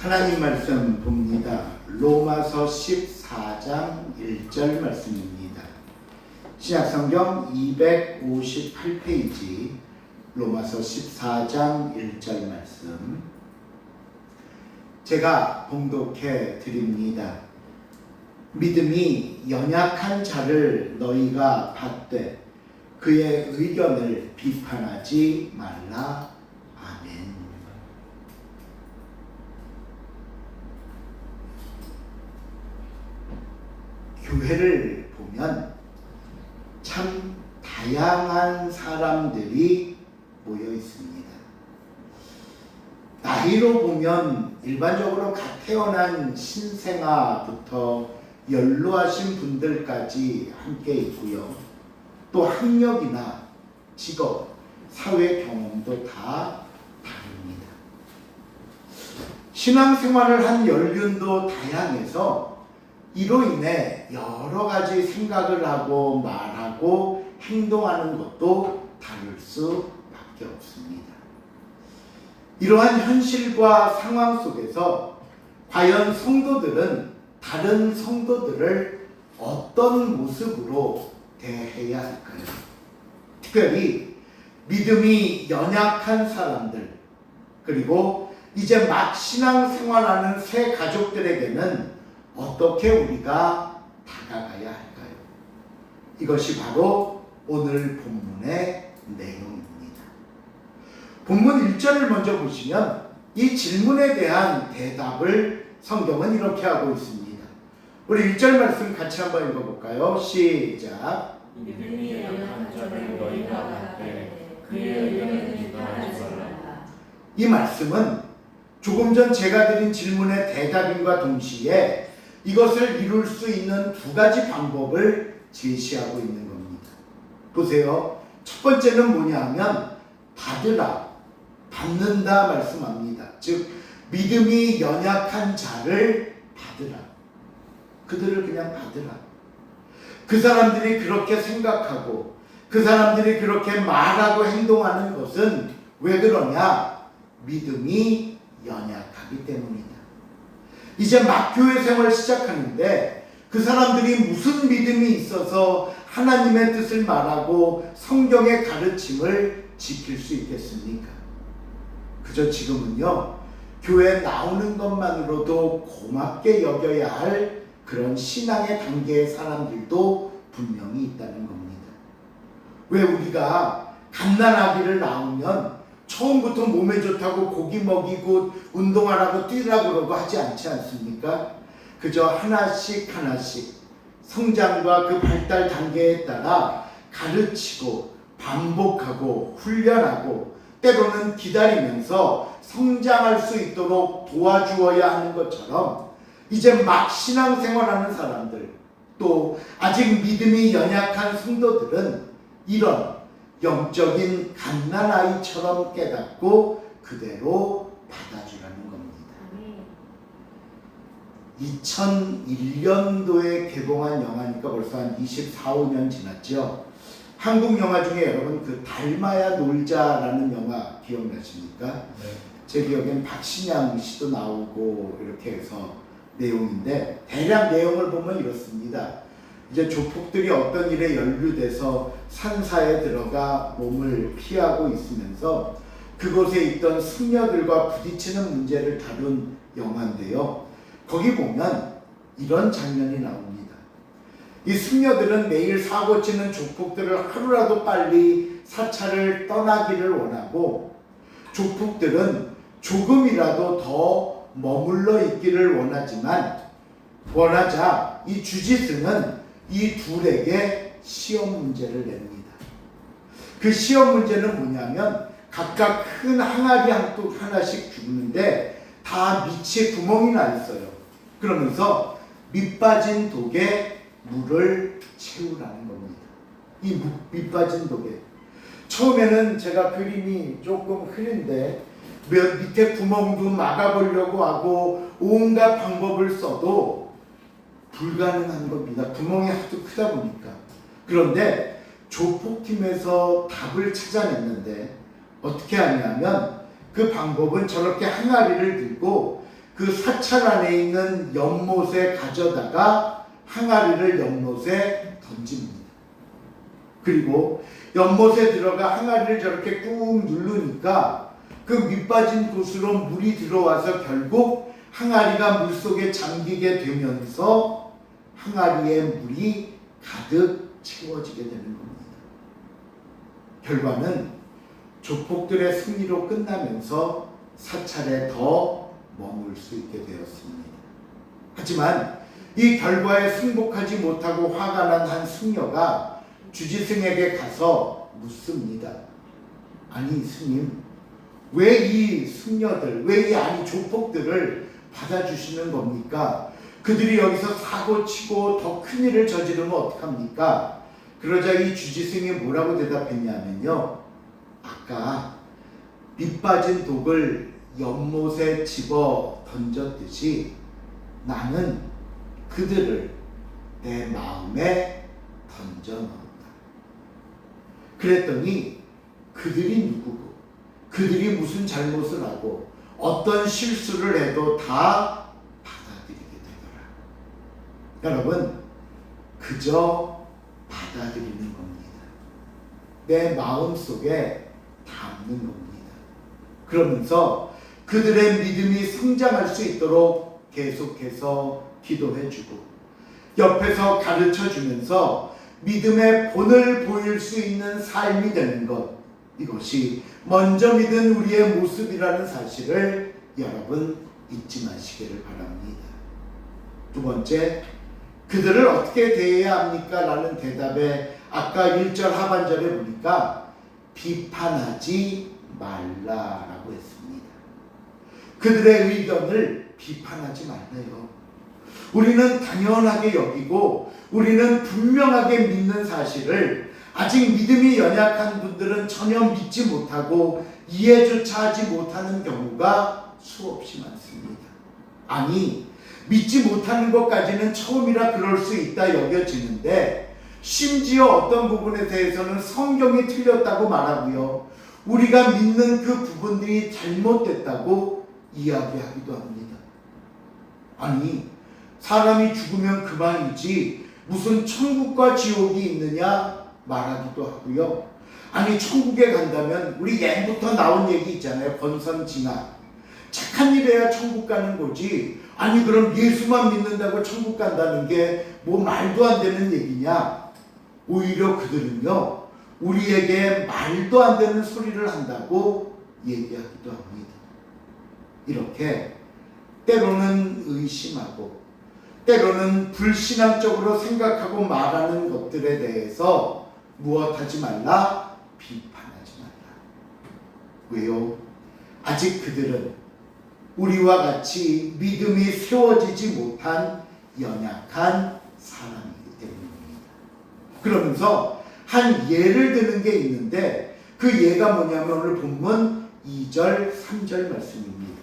하나님 말씀 봅니다. 로마서 14장 1절 말씀입니다. 신약성경 258페이지 로마서 14장 1절 말씀 제가 봉독해 드립니다. 믿음이 연약한 자를 너희가 받되 그의 의견을 비판하지 말라. 아멘. 교회를 보면 참 다양한 사람들이 모여 있습니다. 나이로 보면 일반적으로 갓 태어난 신생아부터 연로하신 분들까지 함께 있고요. 또 학력이나 직업, 사회 경험도 다 다릅니다. 신앙생활을 한 연륜도 다양해서 이로 인해 여러 가지 생각을 하고 말하고 행동하는 것도 다를 수밖에 없습니다. 이러한 현실과 상황 속에서 과연 성도들은 다른 성도들을 어떤 모습으로 대해야 할까요? 특별히 믿음이 연약한 사람들, 그리고 이제 막 신앙생활하는 새 가족들에게는 어떻게 우리가 다가가야 할까요? 이것이 바로 오늘 본문의 내용입니다. 본문 1절을 먼저 보시면 이 질문에 대한 대답을 성경은 이렇게 하고 있습니다. 우리 1절 말씀 같이 한번 읽어볼까요? 시작. 믿음이 연약한 자를 너희가 받되 그의 의견을 비판하지 말라. 이 말씀은 조금 전 제가 드린 질문의 대답임과 동시에 이것을 이룰 수 있는 두 가지 방법을 제시하고 있는 겁니다. 보세요. 첫 번째는 뭐냐 하면 받으라, 받는다 말씀합니다. 즉 믿음이 연약한 자를 받으라. 그들을 그냥 받으라. 그 사람들이 그렇게 생각하고 그 사람들이 그렇게 말하고 행동하는 것은 왜 그러냐? 믿음이 연약하기 때문이다. 이제 막 교회 생활 시작하는데 그 사람들이 무슨 믿음이 있어서 하나님의 뜻을 말하고 성경의 가르침을 지킬 수 있겠습니까? 그저 지금은요, 교회에 나오는 것만으로도 고맙게 여겨야 할 그런 신앙의 단계의 사람들도 분명히 있다는 겁니다. 왜 우리가 갓난아기를 낳으면 처음부터 몸에 좋다고 고기 먹이고 운동하라고 뛰라고 그러고 하지 않지 않습니까? 그저 하나씩 하나씩 성장과 그 발달 단계에 따라 가르치고 반복하고 훈련하고 때로는 기다리면서 성장할 수 있도록 도와주어야 하는 것처럼 이제 막 신앙생활하는 사람들, 또 아직 믿음이 연약한 성도들은 이런 영적인 갓난아이처럼 깨닫고 그대로 받아주라는 겁니다. 2001년도에 개봉한 영화니까 벌써 한 24, 5년 지났죠. 한국 영화 중에 여러분 그 닮아야 놀자라는 영화 기억나십니까? 네. 제 기억엔 박신양 씨도 나오고 이렇게 해서 내용인데 대략 내용을 보면 이렇습니다. 이제 조폭들이 어떤 일에 연루돼서 산사에 들어가 몸을 피하고 있으면서 그곳에 있던 승려들과 부딪히는 문제를 다룬 영화인데요. 거기 보면 이런 장면이 나옵니다. 이 승려들은 매일 사고치는 조폭들을 하루라도 빨리 사찰을 떠나기를 원하고, 조폭들은 조금이라도 더 머물러 있기를 원하자 이 주지스는 이 둘에게 시험 문제를 냅니다. 그 시험 문제는 뭐냐면 각각 큰 항아리 하나씩 주는데 다 밑에 구멍이 나 있어요. 그러면서 밑 빠진 독에 물을 채우라는 겁니다. 이 밑 빠진 독에. 처음에는 제가 그림이 조금 흐린데 밑에 구멍도 막아보려고 하고 온갖 방법을 써도 불가능한 겁니다. 구멍이 하도 크다 보니까. 그런데 조폭팀에서 답을 찾아냈는데 어떻게 하냐면 그 방법은 저렇게 항아리를 들고 그 사찰 안에 있는 연못에 가져다가 항아리를 연못에 던집니다. 그리고 연못에 들어가 항아리를 저렇게 꾹 누르니까 그 밑빠진 곳으로 물이 들어와서 결국 항아리가 물속에 잠기게 되면서 항아리에 물이 가득 채워지게 되는 겁니다. 결과는 조폭들의 승리로 끝나면서 사찰에 더 머물 수 있게 되었습니다. 하지만 이 결과에 승복하지 못하고 화가 난 한 승려가 주지승에게 가서 묻습니다. 아니 스님, 왜 이 승려들, 왜 이 조폭들을 받아주시는 겁니까? 그들이 여기서 사고치고 더 큰일을 저지르면 어떡합니까? 그러자 이 주지승이 뭐라고 대답했냐면요, 아까 밑빠진 독을 연못에 집어 던졌듯이 나는 그들을 내 마음에 던져 넣었다. 그랬더니 그들이 누구고, 그들이 무슨 잘못을 하고 어떤 실수를 해도 다 받아들이게 되더라. 여러분, 그저 받아들이는 겁니다. 내 마음속에 담는 겁니다. 그러면서 그들의 믿음이 성장할 수 있도록 계속해서 기도해주고 옆에서 가르쳐주면서 믿음의 본을 보일 수 있는 삶이 되는 것, 이것이 먼저 믿은 우리의 모습이라는 사실을 여러분 잊지 마시기를 바랍니다. 두 번째, 그들을 어떻게 대해야 합니까? 라는 대답에 아까 1절 하반절에 보니까 비판하지 말라라고 했습니다. 그들의 의견을 비판하지 말래요. 우리는 당연하게 여기고 우리는 분명하게 믿는 사실을 아직 믿음이 연약한 분들은 전혀 믿지 못하고 이해조차 하지 못하는 경우가 수없이 많습니다. 아니, 믿지 못하는 것까지는 처음이라 그럴 수 있다 여겨지는데 심지어 어떤 부분에 대해서는 성경이 틀렸다고 말하고요, 우리가 믿는 그 부분들이 잘못됐다고 이야기하기도 합니다. 아니, 사람이 죽으면 그만이지 무슨 천국과 지옥이 있느냐 말하기도 하고요. 아니, 천국에 간다면 우리 옛부터 나온 얘기 있잖아요. 권선징악. 착한 일 해야 천국 가는 거지. 아니, 그럼 예수만 믿는다고 천국 간다는 게 뭐 말도 안 되는 얘기냐. 오히려 그들은요, 우리에게 말도 안 되는 소리를 한다고 얘기하기도 합니다. 이렇게 때로는 의심하고 때로는 불신앙적으로 생각하고 말하는 것들에 대해서 무엇하지 말라? 비판하지 말라. 왜요? 아직 그들은 우리와 같이 믿음이 세워지지 못한 연약한 사람이기 때문입니다. 그러면서 한 예를 드는 게 있는데 그 예가 뭐냐면 오늘 본문 2절, 3절 말씀입니다.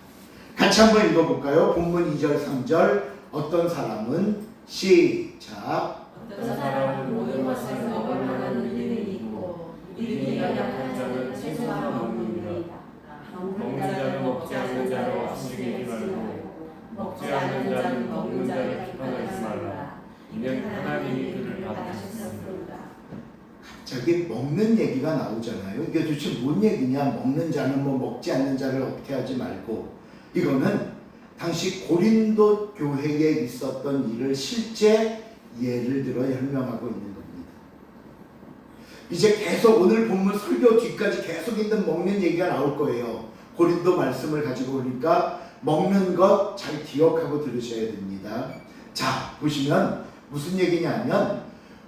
같이 한번 읽어볼까요? 본문 2절, 3절. 어떤 사람은 시작. 어떤 사람은 모든 것을 먹을 만한 믿음이 있고 믿음이 연약한 자는 채소가 먹느니라. 먹는 자는 먹지 않는 자로 앞서게 하지 말고 먹지 않는 자는 먹는 자를 비판하지 말라. 이는 하나님이 그를 받으셨습니다. 갑자기 먹는 얘기가 나오잖아요. 이게 도대체 뭔 얘기냐? 먹는 자는 뭐 먹지 않는 자를 어떻게 하지 말고. 이거는 당시 고린도 교회에 있었던 일을 실제 예를 들어 설명하고 있는 겁니다. 이제 계속 오늘 본문 설교 뒤까지 계속 있는 먹는 얘기가 나올 거예요. 고린도 말씀을 가지고 오니까 먹는 것 잘 기억하고 들으셔야 됩니다. 자, 보시면 무슨 얘기냐면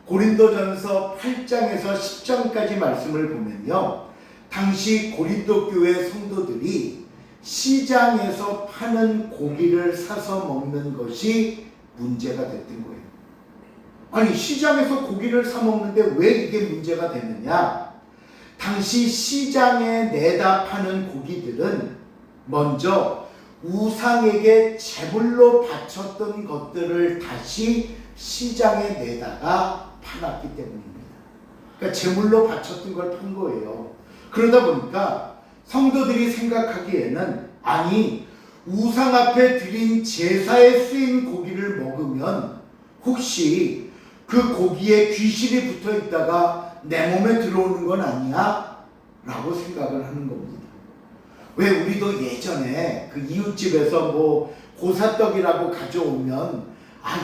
고린도전서 8장에서 10장까지 말씀을 보면요, 당시 고린도 교회 성도들이 시장에서 파는 고기를 사서 먹는 것이 문제가 됐던 거예요. 아니, 시장에서 고기를 사 먹는데 왜 이게 문제가 되느냐? 당시 시장에 내다 파는 고기들은 먼저 우상에게 제물로 바쳤던 것들을 다시 시장에 내다가 팔았기 때문입니다. 그러니까 제물로 바쳤던 걸 판 거예요. 그러다 보니까 성도들이 생각하기에는 아니, 우상 앞에 드린 제사에 쓰인 고기를 먹으면 혹시 그 고기에 귀신이 붙어 있다가 내 몸에 들어오는 건 아니야? 라고 생각을 하는 겁니다. 왜 우리도 예전에 그 이웃집에서 뭐 고사떡이라고 가져오면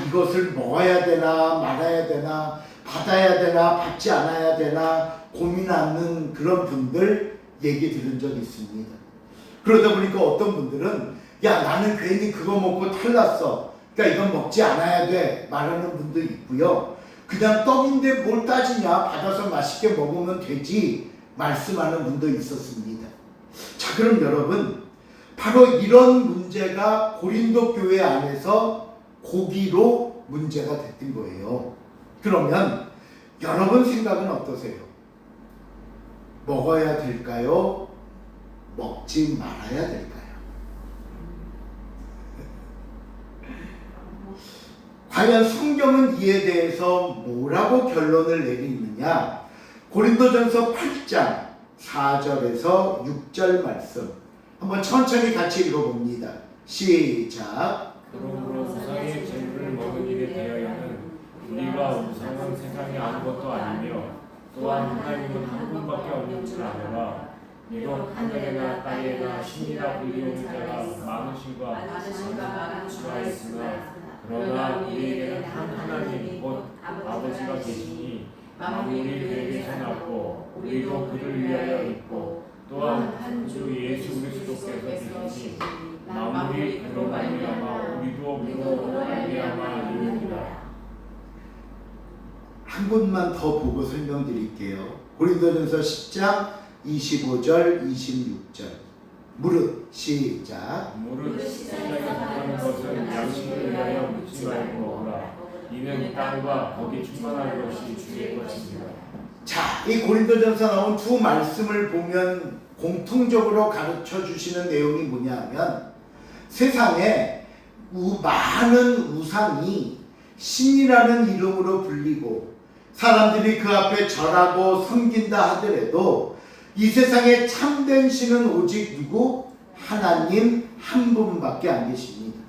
이것을 먹어야 되나 말아야 되나 받아야 되나 받지 않아야 되나 고민하는 그런 분들 얘기 들은 적 있습니다. 그러다 보니까 어떤 분들은 야 나는 괜히 그거 먹고 탈났어, 그러니까 이건 먹지 않아야 돼 말하는 분도 있고요. 그냥 떡인데 뭘 따지냐, 받아서 맛있게 먹으면 되지 말씀하는 분도 있었습니다. 자, 그럼 여러분, 바로 이런 문제가 고린도 교회 안에서 고기로 문제가 됐던 거예요. 그러면 여러분 생각은 어떠세요? 먹어야 될까요? 먹지 말아야 될까요? 과연 성경은 이에 대해서 뭐라고 결론을 내리느냐? 고린도전서 8장 4절에서 6절 말씀 한번 천천히 같이 읽어봅니다. 시작. 그러므로 우상의 재물을 먹은 일에 대하여는 우리가 우상은 세상에 아무것도 아니며 또한 하나님은 한 분밖에 없는 줄 아노라. 비록 하늘에나 땅에나 신이라 불리우는 자가 많으신가 많으시가 있으나 그러나 우리에게는 한 하나님 곧 아버지가 계시니 만물이 그에게서 났고 우리도 그를 위하여 있고 또한 한 주 예수 그리스도께서 계시니 만물이 그로 말미암아 우리도 그로 말미암아 있느니라. 한 곳만 더 보고 설명드릴게요. 고린도전서 10장 25절 26절 무릇 시작. 무릇 시장에서 하는 것은 양식을 위하여 묻지 말고 먹으라. 이는 땅과 거기 충만한 것이 주의 것입니다. 자, 이 고린도전서 나온 두 말씀을 보면 공통적으로 가르쳐 주시는 내용이 뭐냐면 세상에 많은 우상이 신이라는 이름으로 불리고 사람들이 그 앞에 절하고 섬긴다 하더라도 이 세상에 참된 신은 오직 누구? 하나님 한 분밖에 안 계십니다.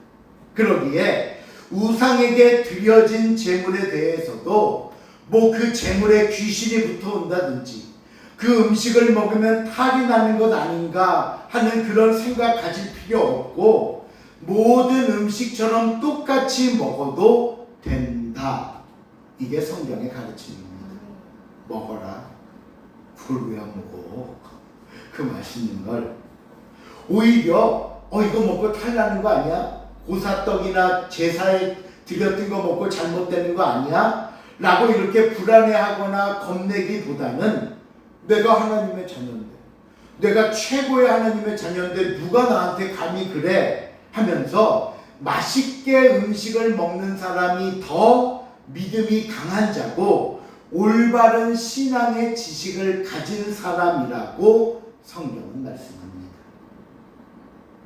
그러기에 우상에게 드려진 제물에 대해서도 뭐 그 제물에 귀신이 붙어온다든지 그 음식을 먹으면 탈이 나는 것 아닌가 하는 그런 생각 가질 필요 없고 모든 음식처럼 똑같이 먹어도 된다. 이게 성경의 가르침입니다. 먹어라. 그걸 왜 안 먹어? 그 맛있는 걸. 오히려 이거 먹고 탈나는 거 아니야? 고사떡이나 제사에 드렸던 거 먹고 잘못되는 거 아니야? 라고 이렇게 불안해하거나 겁내기보다는 내가 하나님의 자녀인데, 내가 최고의 하나님의 자녀인데 누가 나한테 감히 그래? 하면서 맛있게 음식을 먹는 사람이 더 믿음이 강한 자고 올바른 신앙의 지식을 가진 사람이라고 성경은 말씀합니다.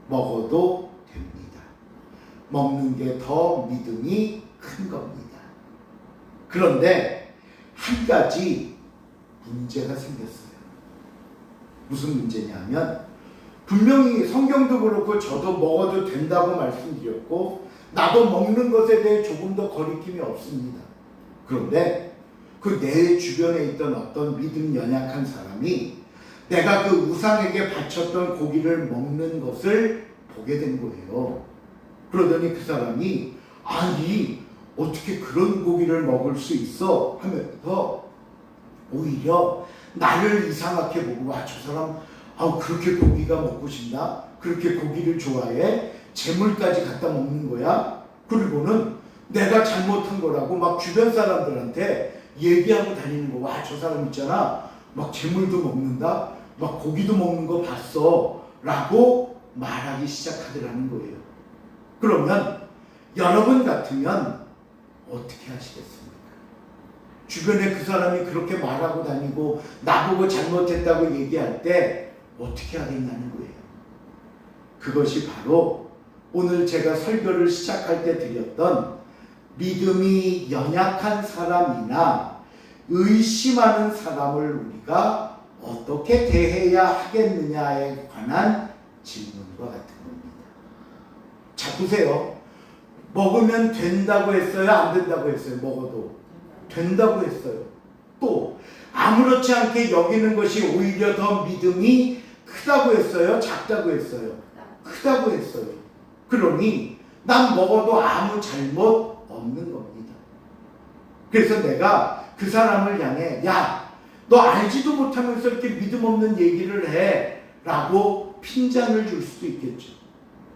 먹어도 됩니다. 먹는 게 더 믿음이 큰 겁니다. 그런데 한 가지 문제가 생겼어요. 무슨 문제냐면 분명히 성경도 그렇고 저도 먹어도 된다고 말씀드렸고 나도 먹는 것에 대해 조금 더 거리낌이 없습니다. 그런데 그 내 주변에 있던 어떤 믿음 연약한 사람이 내가 그 우상에게 바쳤던 고기를 먹는 것을 보게 된 거예요. 그러더니 그 사람이 아니 어떻게 그런 고기를 먹을 수 있어? 하면서 오히려 나를 이상하게 보고 저 사람 그렇게 고기가 먹고 싶나? 그렇게 고기를 좋아해? 재물까지 갖다 먹는 거야? 그리고는 내가 잘못한 거라고 막 주변 사람들한테 얘기하고 다니는 거. 저 사람 있잖아. 막 재물도 먹는다? 막 고기도 먹는 거 봤어. 라고 말하기 시작하더라는 거예요. 그러면 여러분 같으면 어떻게 하시겠습니까? 주변에 그 사람이 그렇게 말하고 다니고 나보고 잘못했다고 얘기할 때 어떻게 하겠냐는 거예요. 그것이 바로 오늘 제가 설교를 시작할 때 드렸던 믿음이 연약한 사람이나 의심하는 사람을 우리가 어떻게 대해야 하겠느냐에 관한 질문과 같은 겁니다. 자 보세요. 먹으면 된다고 했어요? 안 된다고 했어요? 먹어도 된다고 했어요. 또 아무렇지 않게 여기는 것이 오히려 더 믿음이 크다고 했어요? 작다고 했어요? 크다고 했어요. 그러니 난 먹어도 아무 잘못 없는 겁니다. 그래서 내가 그 사람을 향해 야, 너 알지도 못하면서 이렇게 믿음 없는 얘기를 해 라고 핀잔을 줄 수도 있겠죠.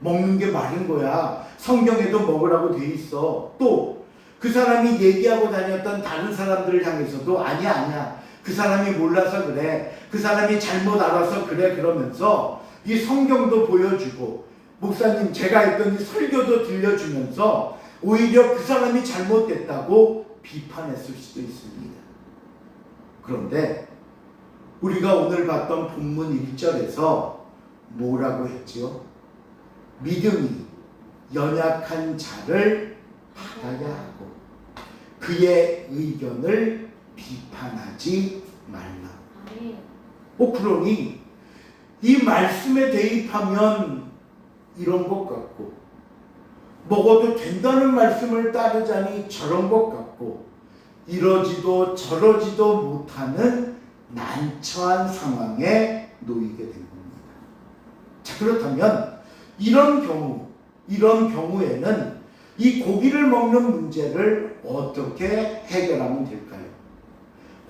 먹는 게 마른 거야. 성경에도 먹으라고 돼 있어. 또 그 사람이 얘기하고 다녔던 다른 사람들을 향해서도 아니야. 그 사람이 몰라서 그래. 그 사람이 잘못 알아서 그래. 그러면서 이 성경도 보여주고 목사님 제가 했던 이 설교도 들려주면서 오히려 그 사람이 잘못됐다고 비판했을 수도 있습니다. 그런데 우리가 오늘 봤던 본문 1절에서 뭐라고 했죠? 믿음이 연약한 자를 받아야 하고 그의 의견을 비판하지 말라. 그러니 이 말씀에 대입하면 이런 것 같고 먹어도 된다는 말씀을 따르자니 저런 것 같고 이러지도 저러지도 못하는 난처한 상황에 놓이게 된 겁니다. 자, 그렇다면 이런 경우에는 이 고기를 먹는 문제를 어떻게 해결하면 될까요?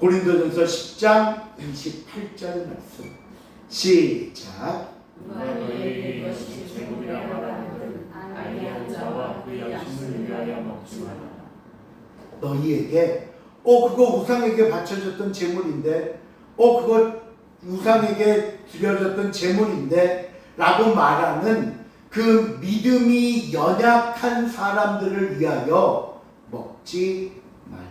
고린도전서 10장 28절 말씀 시작. 누가 너희에게 이것이 제물이라고 하거든 아니한 자와 그 양심을 위하여 먹지 마라. 너희에게 그거 우상에게 바쳐졌던 제물인데 그거 우상에게 드려졌던 제물인데 라고 말하는 그 믿음이 연약한 사람들을 위하여 먹지 말라.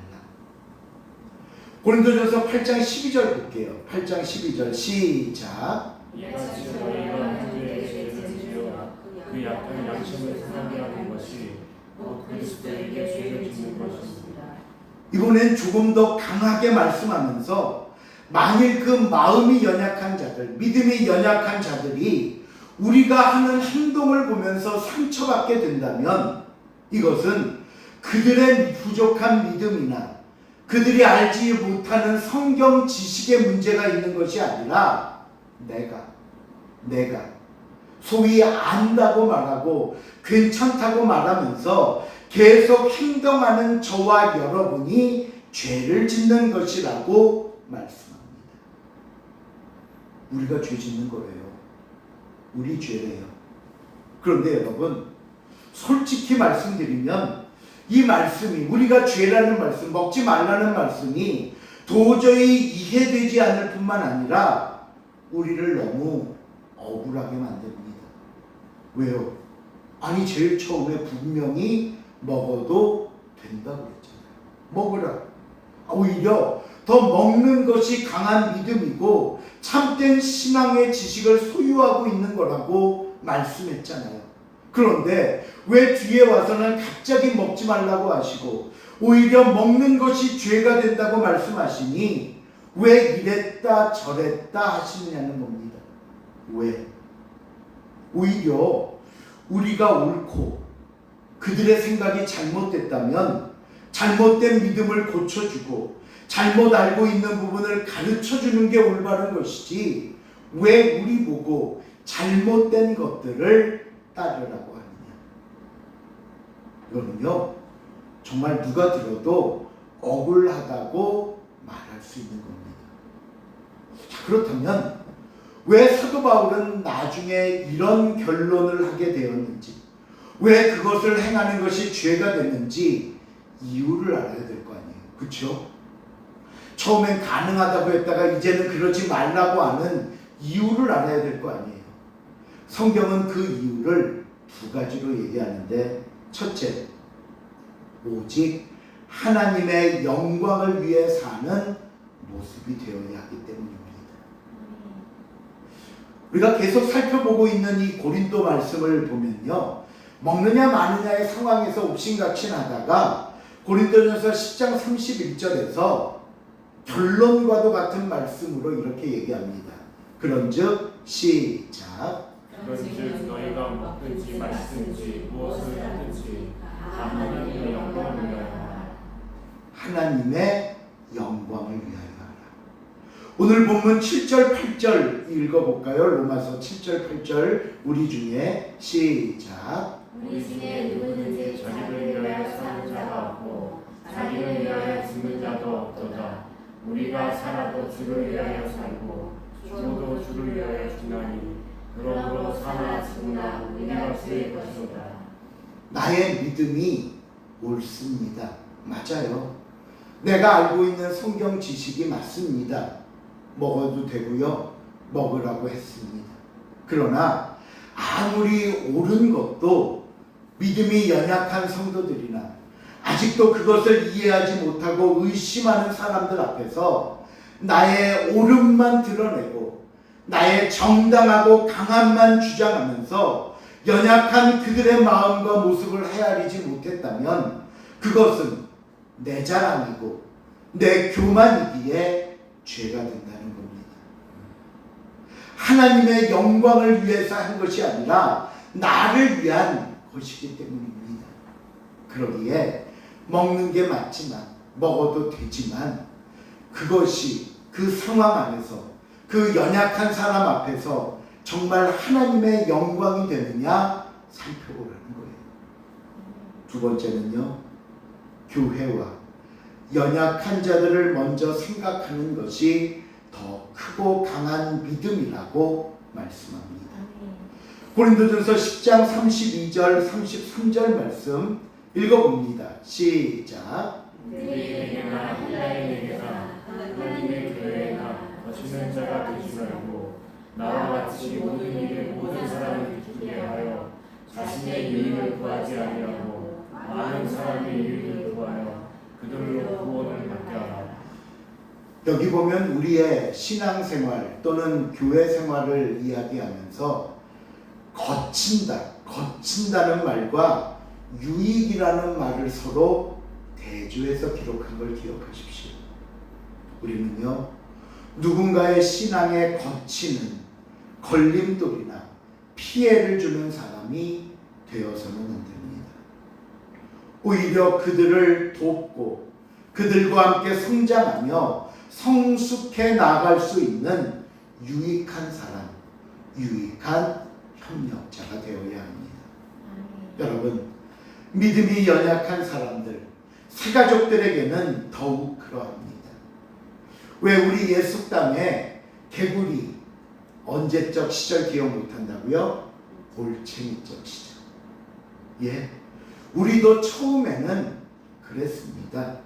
고린도전서 8장 12절 볼게요. 8장 12절 시작. 이같이 너희가 그들에게 죄를 지어 그 약한 양심을 상하게 하는 것이 곧 그리스도에게 죄를 짓는 것입니다. 이번엔 조금 더 강하게 말씀하면서 만일 그 마음이 연약한 자들, 믿음이 연약한 자들이 우리가 하는 행동을 보면서 상처받게 된다면 이것은 그들의 부족한 믿음이나 그들이 알지 못하는 성경 지식의 문제가 있는 것이 아니라 내가 소위 안다고 말하고 괜찮다고 말하면서 계속 행동하는 저와 여러분이 죄를 짓는 것이라고 말씀합니다. 우리가 죄 짓는 거예요. 우리 죄래요. 그런데 여러분 솔직히 말씀드리면 이 말씀이 우리가 죄라는 말씀, 먹지 말라는 말씀이 도저히 이해되지 않을 뿐만 아니라 우리를 너무 억울하게 만듭니다. 왜요? 아니 제일 처음에 분명히 먹어도 된다고 했잖아요. 먹으라. 오히려 더 먹는 것이 강한 믿음이고 참된 신앙의 지식을 소유하고 있는 거라고 말씀했잖아요. 그런데 왜 뒤에 와서는 갑자기 먹지 말라고 하시고 오히려 먹는 것이 죄가 된다고 말씀하시니 왜 이랬다 저랬다 하시느냐는 겁니다. 왜? 오히려 우리가 옳고 그들의 생각이 잘못됐다면 잘못된 믿음을 고쳐주고 잘못 알고 있는 부분을 가르쳐주는 게 올바른 것이지 왜 우리 보고 잘못된 것들을 따르라고 하느냐. 이거는요 정말 누가 들어도 억울하다고 말할 수 있는 겁니다. 자, 그렇다면 왜 사도 바울은 나중에 이런 결론을 하게 되었는지, 왜 그것을 행하는 것이 죄가 됐는지 이유를 알아야 될 거 아니에요. 그렇죠? 처음엔 가능하다고 했다가 이제는 그러지 말라고 하는 이유를 알아야 될 거 아니에요. 성경은 그 이유를 두 가지로 얘기하는데, 첫째, 오직 하나님의 영광을 위해 사는 모습이 되어야 하기 때문입니다. 우리가 계속 살펴보고 있는 이 고린도 말씀을 보면요, 먹느냐 마느냐의 상황에서 옥신각신하다가 고린도전서 10장 31절에서 결론과도 같은 말씀으로 이렇게 얘기합니다. 그런즉 시작. 그런즉 너희가 먹든지 마시든지 무엇을 하든지 다 하나님의 영광을 위하여 하라. 하나님의 영광을 위하여 하라. 오늘 본문 7절 8절 읽어볼까요? 로마서 7절 8절 우리 중에 시작. 우리 중에 누구든지 자기를 위하여 사는 자가 없고 자기를 위하여 죽는 자도 없도다. 우리가 살아도 주를 위하여 살고 죽어도 주를 위하여 죽나니 그러므로 사나 죽으나 우리가 주의 것이로다. 나의 믿음이 옳습니다. 맞아요. 내가 알고 있는 성경 지식이 맞습니다. 먹어도 되고요. 먹으라고 했습니다. 그러나 아무리 옳은 것도 믿음이 연약한 성도들이나 아직도 그것을 이해하지 못하고 의심하는 사람들 앞에서 나의 옳음만 드러내고 나의 정당하고 강함만 주장하면서 연약한 그들의 마음과 모습을 헤아리지 못했다면 그것은 내 자랑이고 내 교만이기에 죄가 된다는 겁니다. 하나님의 영광을 위해서 한 것이 아니라 나를 위한 것이기 때문입니다. 그러기에 먹는 게 맞지만 먹어도 되지만 그것이 그 상황 안에서 그 연약한 사람 앞에서 정말 하나님의 영광이 되느냐 살펴보라는 거예요. 두 번째는요, 교회와 연약한 자들을 먼저 생각하는 것이 더 크고 강한 믿음이라고 말씀합니다. 고린도전서 10장 32절 33절 말씀 읽어봅니다. 시작. 너희에게나 헬라인에게나 하나님의 교회나 거치는 자가 되지 말고 나와 같이 모든 일에 모든 사람을 기쁘게 하여 자신의 유익을 구하지 아니하고 많은 사람의 유익을 구하여 그들로 구원을 받게 하라. 여기 보면 우리의 신앙생활 또는 교회 생활을 이야기하면서 거친다는 말과 유익이라는 말을 서로 대조해서 기록한 걸 기억하십시오. 우리는요, 누군가의 신앙에 거치는 걸림돌이나 피해를 주는 사람이 되어서는 안 됩니다. 오히려 그들을 돕고 그들과 함께 성장하며 성숙해 나아갈 수 있는 유익한 사람, 유익한 협력자가 되어야 합니다. 여러분, 믿음이 연약한 사람들, 새가족들에게는 더욱 그러합니다. 왜 우리 옛속담에 개구리 언제적 시절 기억 못한다고요? 올챙이적 시절. 예, 우리도 처음에는 그랬습니다.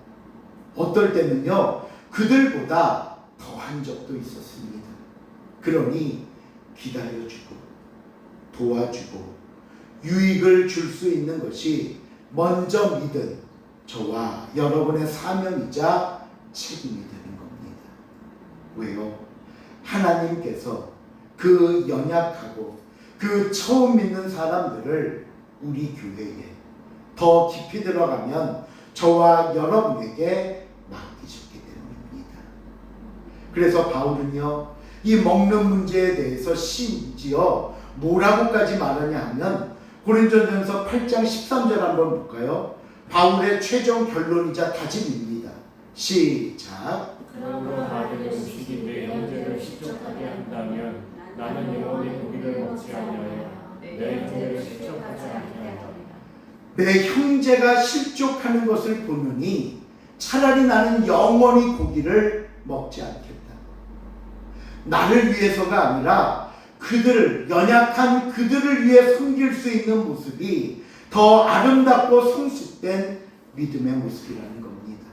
어떨 때는요, 그들보다 더한 적도 있었습니다. 그러니 기다려주고 도와주고 유익을 줄 수 있는 것이 먼저 믿은 저와 여러분의 사명이자 책임이 되는 겁니다. 왜요? 하나님께서 그 연약하고 그 처음 믿는 사람들을 우리 교회에 더 깊이 들어가면 저와 여러분에게 맡기셨기 때문입니다. 그래서 바울은요, 이 먹는 문제에 대해서 심지어 뭐라고까지 말하냐 하면 고린도전서 8장 13절 한번 볼까요? 바울의 최종 결론이자 다짐입니다. 시작. 그러므로 받은 음식이 내 형제를 실족하게 한다면 나는 영원히 고기를 먹지 아니하여 내 형제를 실족하지 않게 하리라. 내 형제가 실족하는 것을 보느니 차라리 나는 영원히 고기를 먹지 않겠다. 나를 위해서가 아니라 그들을, 연약한 그들을 위해 섬길 수 있는 모습이 더 아름답고 성숙된 믿음의 모습이라는 겁니다.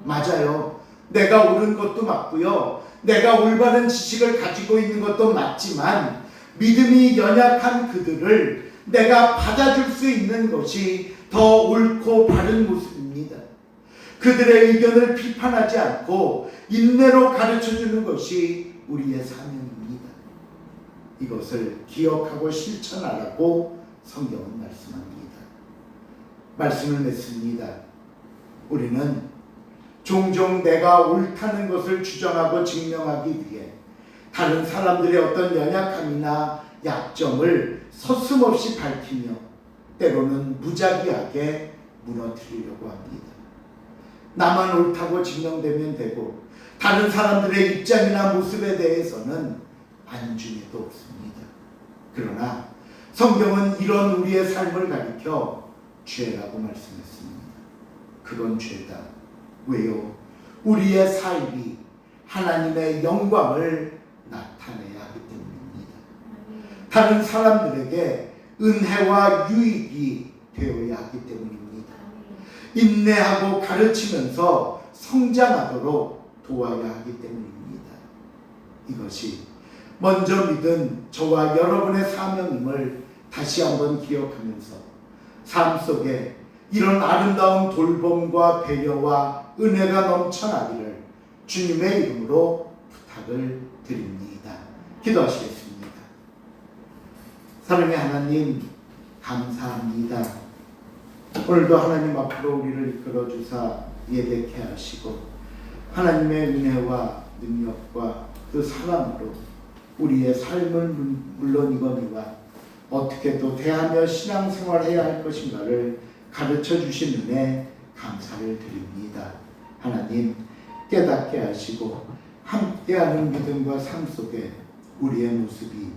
맞아요. 내가 옳은 것도 맞고요. 내가 올바른 지식을 가지고 있는 것도 맞지만 믿음이 연약한 그들을 내가 받아줄 수 있는 것이 더 옳고 바른 모습입니다. 그들의 의견을 비판하지 않고 인내로 가르쳐주는 것이 우리의 사명입니다. 이것을 기억하고 실천하라고 성경은 말씀합니다. 말씀을 맺습니다. 우리는 종종 내가 옳다는 것을 주장하고 증명하기 위해 다른 사람들의 어떤 연약함이나 약점을 서슴없이 밝히며 때로는 무작위하게 무너뜨리려고 합니다. 나만 옳다고 증명되면 되고 다른 사람들의 입장이나 모습에 대해서는 안중에도 없습니다. 그러나 성경은 이런 우리의 삶을 가리켜 죄라고 말씀했습니다. 그건 죄다. 왜요? 우리의 삶이 하나님의 영광을 나타내야 하기 때문입니다. 다른 사람들에게 은혜와 유익이 되어야 하기 때문입니다. 인내하고 가르치면서 성장하도록 도와야 하기 때문입니다. 이것이 먼저 믿은 저와 여러분의 사명임을 다시 한번 기억하면서 삶 속에 이런 아름다운 돌봄과 배려와 은혜가 넘쳐나기를 주님의 이름으로 부탁을 드립니다. 기도하시겠습니다. 사랑의 하나님, 감사합니다. 오늘도 하나님 앞으로 우리를 이끌어 주사 예배케 하시고 하나님의 은혜와 능력과 그 사랑으로 우리의 삶을 물론이거니와 어떻게 또 대하며 신앙생활해야 할 것인가를 가르쳐 주신 은혜 감사를 드립니다. 하나님 깨닫게 하시고 함께하는 믿음과 삶 속에 우리의 모습이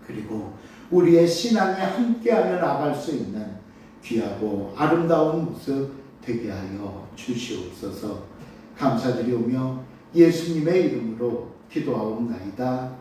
그리고 우리의 신앙이 함께하며 나갈 수 있는 귀하고 아름다운 모습 되게 하여 주시옵소서. 감사드리오며 예수님의 이름으로 기도하옵나이다.